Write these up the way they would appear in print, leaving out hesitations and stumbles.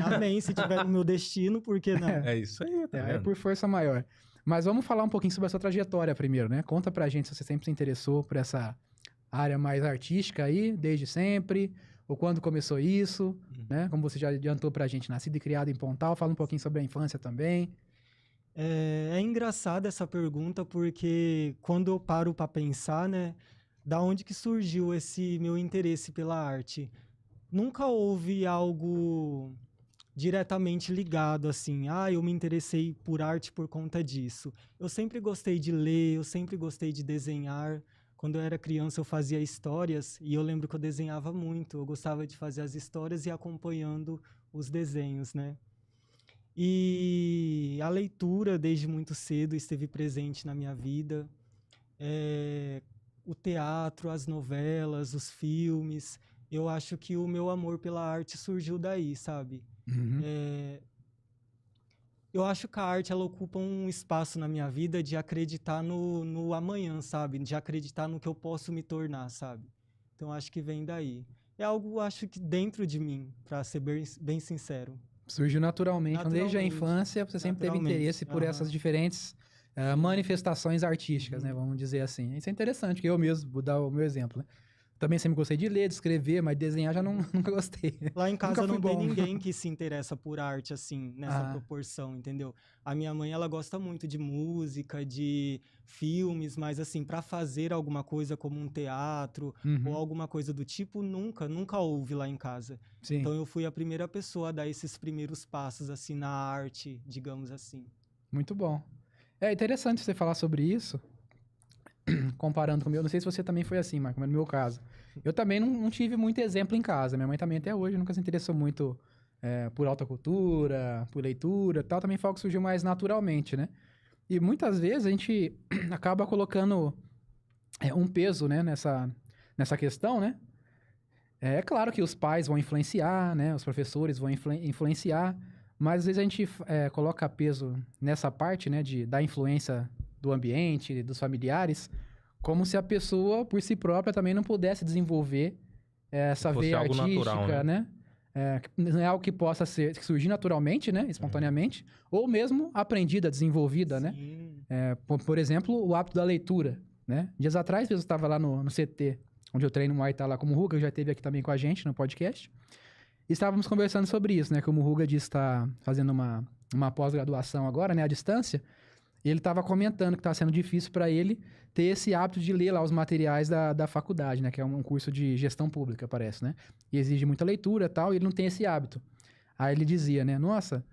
Amém, se tiver no meu destino, por que não? É isso aí, tá É vendo? por força maior. Mas vamos falar um pouquinho sobre a sua trajetória primeiro, né? Conta pra gente se você sempre se interessou por essa área mais artística aí, desde sempre, ou quando começou isso, né? Como você já adiantou pra gente, nascido e criado em Pontal, fala um pouquinho sobre a infância também. É engraçada essa pergunta porque quando eu paro para pensar, né, da onde que surgiu esse meu interesse pela arte? Nunca houve algo diretamente ligado assim, eu me interessei por arte por conta disso. Eu sempre gostei de ler, eu sempre gostei de desenhar. Quando eu era criança eu fazia histórias e eu lembro que eu desenhava muito. Eu gostava de fazer as histórias e ir acompanhando os desenhos, né? E a leitura, desde muito cedo, esteve presente na minha vida. O teatro, as novelas, os filmes. Eu acho que o meu amor pela arte surgiu daí, sabe? Uhum. Eu acho que a arte ela ocupa um espaço na minha vida de acreditar no amanhã, sabe? De acreditar no que eu posso me tornar, sabe? Então acho que vem daí. É algo, acho que dentro de mim, para ser bem sincero. Surgiu naturalmente. Então, desde a Naturalmente. infância, você sempre teve Naturalmente. interesse por essas diferentes manifestações artísticas, né? Vamos dizer assim. Isso é interessante, que eu mesmo, vou dar o meu exemplo, né? Também sempre gostei de ler, de escrever, mas desenhar já nunca gostei. Lá em casa Nunca fui não tem bom. ninguém que se interessa por arte, assim, nessa proporção, entendeu? A minha mãe, ela gosta muito de música, de filmes, mas, assim, para fazer alguma coisa como um teatro ou alguma coisa do tipo, nunca houve lá em casa. Sim. Então, eu fui a primeira pessoa a dar esses primeiros passos, assim, na arte, digamos assim. Muito bom. É interessante você falar sobre isso, comparando com o meu. Não sei se você também foi assim, Marco, mas no meu caso. Eu também não tive muito exemplo em casa. Minha mãe também até hoje nunca se interessou muito por alta cultura, por leitura e tal. Também foi algo que surgiu mais naturalmente, né? E muitas vezes a gente acaba colocando um peso, né, nessa questão, né? É claro que os pais vão influenciar, né? Os professores vão influenciar, mas às vezes a gente coloca peso nessa parte, né, da influência do ambiente, dos familiares, como se a pessoa, por si própria, também não pudesse desenvolver essa veia algo artística, natural, né? Não é algo que possa surgir naturalmente, né? Espontaneamente, ou mesmo aprendida, desenvolvida, né? Por exemplo, o hábito da leitura, né? Dias atrás, eu estava lá no CT, onde eu treino Muay Thai lá com o Muruga, que já esteve aqui também com a gente no podcast. E estávamos conversando sobre isso, né? Que o Muruga disse que está fazendo uma pós-graduação agora, né? À distância. E ele estava comentando que estava sendo difícil para ele ter esse hábito de ler lá os materiais da faculdade, né? Que é um curso de gestão pública, parece, né? E exige muita leitura e tal, e ele não tem esse hábito. Aí ele dizia, né? Nossa,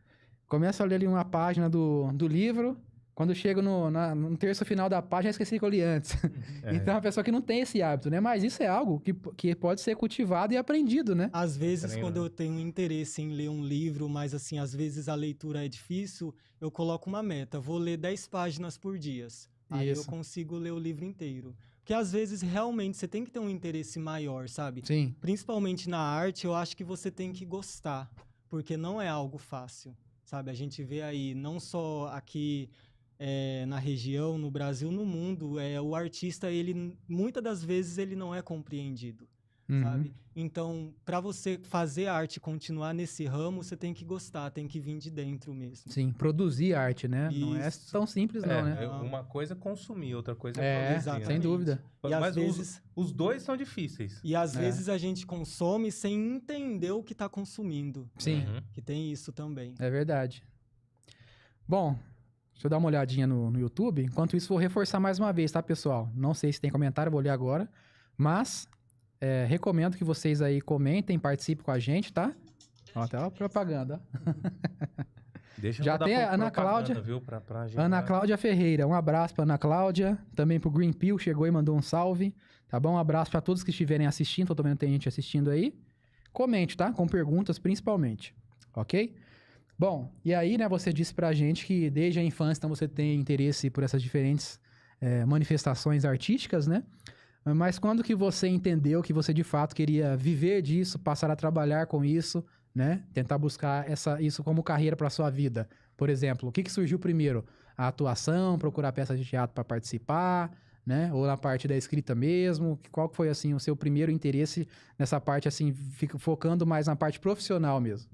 começa a ler ali uma página do livro, quando chego no terço final da página, eu esqueci que eu li antes. Então, é uma pessoa que não tem esse hábito, né? Mas isso é algo que pode ser cultivado e aprendido, né? Às vezes, quando eu tenho interesse em ler um livro, mas assim, às vezes a leitura é difícil, eu coloco uma meta. Vou ler 10 páginas por dia. Aí eu consigo ler o livro inteiro. Porque às vezes, realmente, você tem que ter um interesse maior, sabe? Sim. Principalmente na arte, eu acho que você tem que gostar. Porque não é algo fácil, sabe? A gente vê aí, não só aqui na região, no Brasil, no mundo, o artista, ele muitas das vezes, ele não é compreendido. Sabe? Então, para você fazer arte e continuar nesse ramo, você tem que gostar, tem que vir de dentro mesmo. Sim, produzir arte, né? Isso. Não é tão simples não, né? Uma coisa é consumir, outra coisa é produzir, sem dúvida. E Mas às vezes, os dois são difíceis. E às vezes a gente consome sem entender o que está consumindo. Sim. Que tem isso também. É verdade. Bom, deixa eu dar uma olhadinha no YouTube. Enquanto isso, vou reforçar mais uma vez, tá, pessoal? Não sei se tem comentário, vou ler agora. Mas recomendo que vocês aí comentem, participem com a gente, tá? Ó, até uma propaganda. Deixa Já eu dar tem a Ana propaganda, Cláudia. viu, pra gente. Ana Cláudia Ferreira. Um abraço pra Ana Cláudia. Também pro Green Pill, chegou e mandou um salve. Tá bom? Um abraço pra todos que estiverem assistindo. Tô também tem gente assistindo aí. Comente, tá? Com perguntas, principalmente. Ok? Bom, e aí, né, você disse pra gente que desde a infância, então, você tem interesse por essas diferentes manifestações artísticas, né? Mas quando que você entendeu que você, de fato, queria viver disso, passar a trabalhar com isso, né? Tentar buscar isso como carreira para sua vida? Por exemplo, o que surgiu primeiro? A atuação, procurar peças de teatro para participar, né? Ou na parte da escrita mesmo? Qual foi, assim, o seu primeiro interesse nessa parte, assim, focando mais na parte profissional mesmo?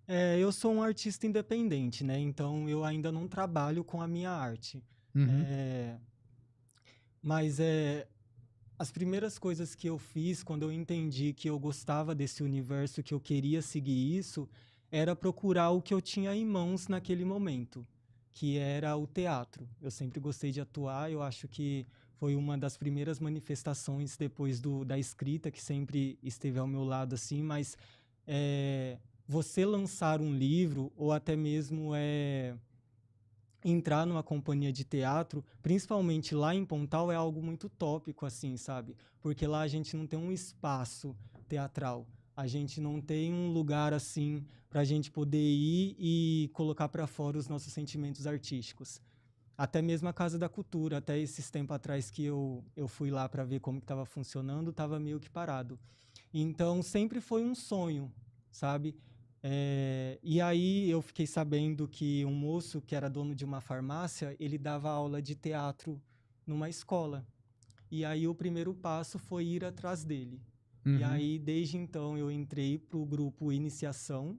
Eu sou um artista independente, né? Então eu ainda não trabalho com a minha arte. Mas as primeiras coisas que eu fiz quando eu entendi que eu gostava desse universo, que eu queria seguir isso, era procurar o que eu tinha em mãos naquele momento, que era o teatro. Eu sempre gostei de atuar, eu acho que foi uma das primeiras manifestações depois da escrita, que sempre esteve ao meu lado, assim, mas você lançar um livro, ou até mesmo entrar numa companhia de teatro, principalmente lá em Pontal, é algo muito tópico, assim, sabe? Porque lá a gente não tem um espaço teatral. A gente não tem um lugar, assim, para a gente poder ir e colocar para fora os nossos sentimentos artísticos. Até mesmo a Casa da Cultura, até esses tempos atrás que eu fui lá para ver como estava funcionando, estava meio que parado. Então, sempre foi um sonho, sabe? E aí eu fiquei sabendo que um moço que era dono de uma farmácia, ele dava aula de teatro numa escola. E aí o primeiro passo foi ir atrás dele. E aí, desde então, eu entrei para o grupo Iniciação,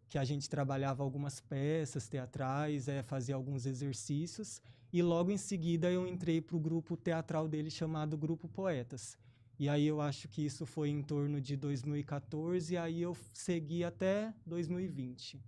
que a gente trabalhava algumas peças teatrais, fazia alguns exercícios. E logo em seguida eu entrei para o grupo teatral dele chamado Grupo Poetas. E aí eu acho que isso foi em torno de 2014, e aí eu segui até 2020,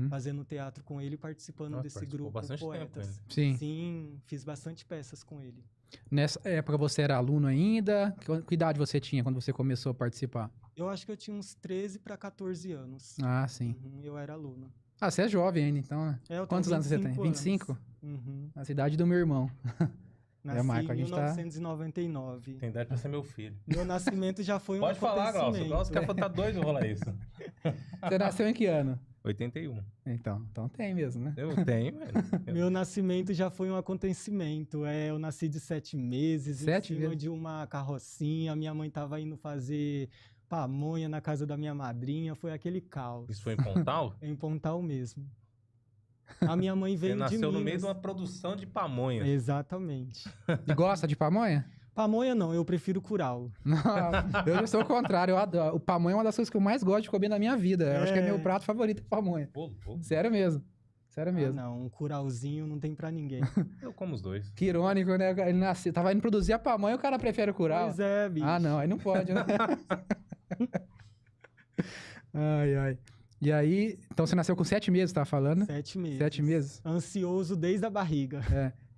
fazendo teatro com ele, participando desse grupo Poetas. Tempo, Sim, fiz bastante peças com ele. Nessa época você era aluno ainda? Que idade você tinha quando você começou a participar? Eu acho que eu tinha uns 13 para 14 anos. Ah, sim. Eu era aluno. Ah, você é jovem ainda, então. Quantos anos você tem? 25? A idade do meu irmão. Nasci em 1999. Tem idade pra ser meu filho. Meu nascimento já foi Pode falar, Glaucio. O Glaucio quer tá doido de rolar isso. Você nasceu em que ano? 81. Então tem mesmo, né? Eu tenho, velho. Meu nascimento já foi um acontecimento. Eu nasci de 7 meses, em cima de uma carrocinha. Minha mãe tava indo fazer pamonha na casa da minha madrinha. Foi aquele caos. Isso foi em Pontal? Em Pontal mesmo. A minha mãe veio de Minas. Você nasceu no meio de uma produção de pamonha. Exatamente. E gosta de pamonha? Pamonha não, eu prefiro curau. Não, eu já sou o contrário. O pamonha é uma das coisas que eu mais gosto de comer na minha vida. Eu acho que é meu prato favorito, pamonha. Sério mesmo. Sério mesmo. Não, um curauzinho não tem pra ninguém. Eu como os dois. Que irônico, né? Ele nasceu, tava indo produzir a pamonha e o cara prefere o curau. Pois é, bicho. Ah, não, aí não pode, né? Ai. E aí, então você nasceu com 7 meses, tá falando? 7 meses. 7 meses. Ansioso desde a barriga.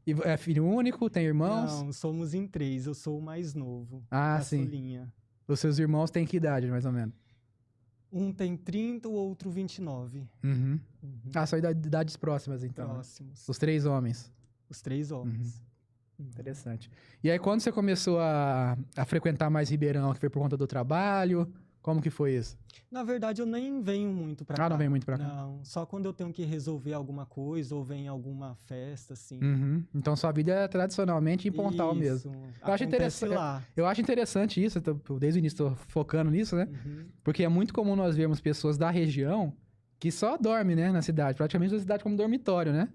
E é filho único? Tem irmãos? Não, somos em 3. Eu sou o mais novo. Ah, sim. Os seus irmãos têm que idade, mais ou menos? Um tem 30, o outro 29. Ah, são idades próximas, então. Próximos. Os 3 homens. Os 3 homens. Interessante. E aí, quando você começou a frequentar mais Ribeirão, que foi por conta do trabalho... Como que foi isso? Na verdade, eu nem venho muito pra cá. Ah, não vem muito pra cá? Não, só quando eu tenho que resolver alguma coisa ou vem alguma festa, assim. Então, sua vida é tradicionalmente em Pontal isso, mesmo. Eu acho interessante isso, desde o início tô focando nisso, né? Porque é muito comum nós vermos pessoas da região que só dormem, né, na cidade. Praticamente a cidade como dormitório, né?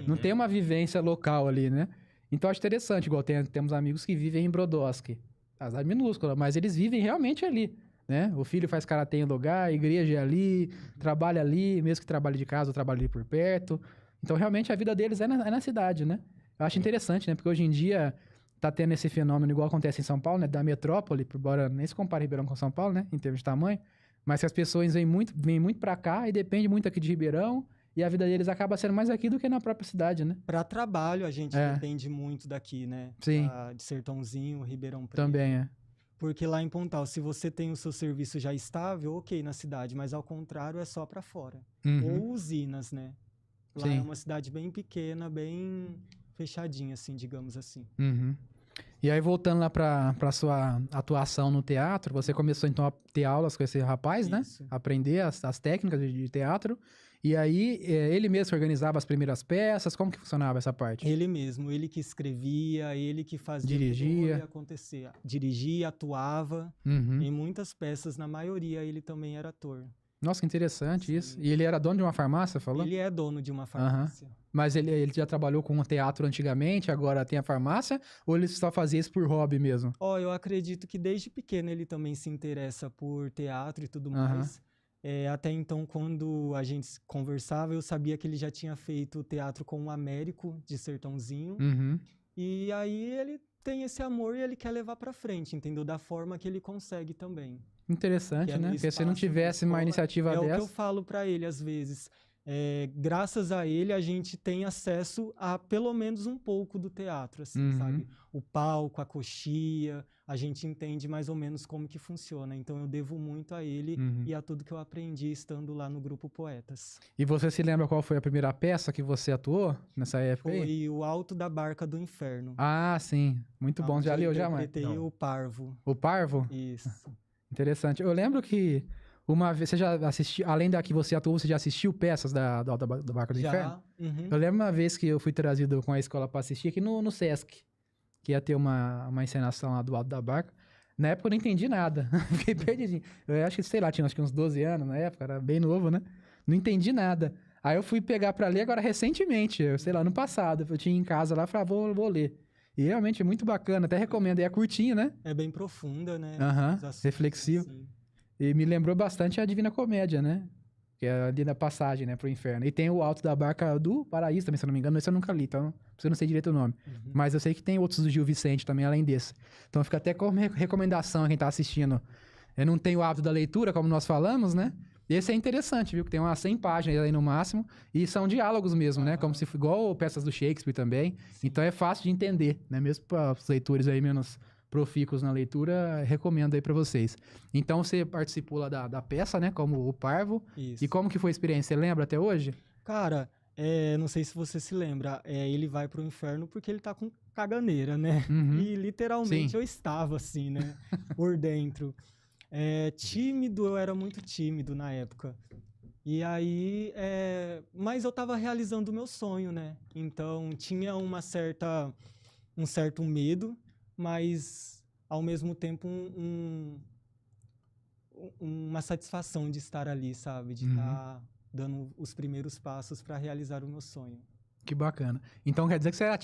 Não tem uma vivência local ali, né? Então, eu acho interessante, igual temos amigos que vivem em Brodowski. A cidade minúscula, mas eles vivem realmente ali. Né? O filho faz karatê em lugar, a igreja é ali, trabalha ali, mesmo que trabalhe de casa, ou trabalhe ali por perto. Então, realmente, a vida deles é na cidade, né? Eu acho interessante, né? Porque hoje em dia tá tendo esse fenômeno igual acontece em São Paulo, né? Da metrópole, embora nem se compare Ribeirão com São Paulo, né? Em termos de tamanho. Mas que as pessoas vêm muito pra cá e dependem muito aqui de Ribeirão. E a vida deles acaba sendo mais aqui do que na própria cidade, né? Pra trabalho, a gente depende muito daqui, né? Sim. De Sertãozinho, Ribeirão Preto. Também, Porque lá em Pontal, se você tem o seu serviço já estável, ok, na cidade, mas ao contrário, é só pra fora. Ou usinas, né? Lá é uma cidade bem pequena, bem fechadinha, assim, digamos assim. E aí, voltando lá pra sua atuação no teatro, você começou, então, a ter aulas com esse rapaz, né? Aprender as técnicas de teatro. E aí, ele mesmo organizava as primeiras peças? Como que funcionava essa parte? Ele mesmo, ele que escrevia, ele que fazia dirigia, acontecer. Dirigia, atuava. Em muitas peças, na maioria, ele também era ator. Nossa, que interessante isso. E ele era dono de uma farmácia, falou? Ele é dono de uma farmácia. Mas ele já trabalhou com o teatro antigamente, agora tem a farmácia? Ou ele só fazia isso por hobby mesmo? Eu acredito que desde pequeno ele também se interessa por teatro e tudo mais. Até então, quando a gente conversava, eu sabia que ele já tinha feito teatro com o Américo, de Sertãozinho. Uhum. E aí ele tem esse amor e ele quer levar pra frente, entendeu? Da forma que ele consegue também. Interessante, Que é no né? Porque se não espaço da tivesse uma escola, iniciativa é o que eu dessa... falo pra ele às vezes. Graças a ele, a gente tem acesso a pelo menos um pouco do teatro, assim, Uhum. sabe? O palco, a coxia, a gente entende mais ou menos como que funciona. Então eu devo muito a ele Uhum. e a tudo que eu aprendi estando lá no Grupo Poetas. E você se lembra qual foi a primeira peça que você atuou nessa época aí? Foi O Alto da Barca do Inferno. Ah, sim. Muito bom. onde Já eu leu, já, mãe? interpretei Não. o Parvo. O Parvo? Isso. Interessante. Eu lembro que uma vez, você já assistiu, além da que você atuou, você já assistiu peças da Barca do Inferno? Já. Uhum. Eu lembro uma vez que eu fui trazido com a escola pra assistir aqui no Sesc, que ia ter uma encenação lá do Alto da Barca. Na época eu não entendi nada. Fiquei perdidinho. Eu acho que, sei lá, tinha acho que uns 12 anos na época, era bem novo, né? Não entendi nada. Aí eu fui pegar pra ler agora recentemente, sei lá, no passado. Eu tinha em casa lá e falei, vou ler. E realmente é muito bacana, até recomendo. E é curtinho, né? É bem profunda, né? Aham, Os assuntos, reflexivo. assim. E me lembrou bastante a Divina Comédia, né? Que é ali na passagem, né, pro inferno. E tem o Alto da Barca do Paraíso também, se eu não me engano. Esse eu nunca li, então eu não sei direito o nome. Uhum. Mas eu sei que tem outros do Gil Vicente também, além desse. Então fica até como recomendação a quem tá assistindo. Eu não tenho o hábito da leitura, como nós falamos, né? Esse é interessante, viu? Que tem umas 100 páginas aí no máximo. E são diálogos mesmo, né? Como se igual peças do Shakespeare também. Então é fácil de entender, né? Mesmo para os leitores aí menos profícuos na leitura, recomendo aí pra vocês. Então você participou lá da peça, né? Como o Parvo. Isso. E como que foi a experiência? Você lembra até hoje? Cara, não sei se você se lembra, ele vai pro inferno porque ele tá com caganeira, né? Uhum. E literalmente Sim. eu estava assim, né? Por dentro. Tímido, eu era muito tímido na época. E aí, mas eu tava realizando o meu sonho, né? Então tinha um certo medo, mas ao mesmo tempo uma satisfação de estar ali, sabe? De estar dando os primeiros passos para realizar o meu sonho. Que bacana. Então quer dizer que você era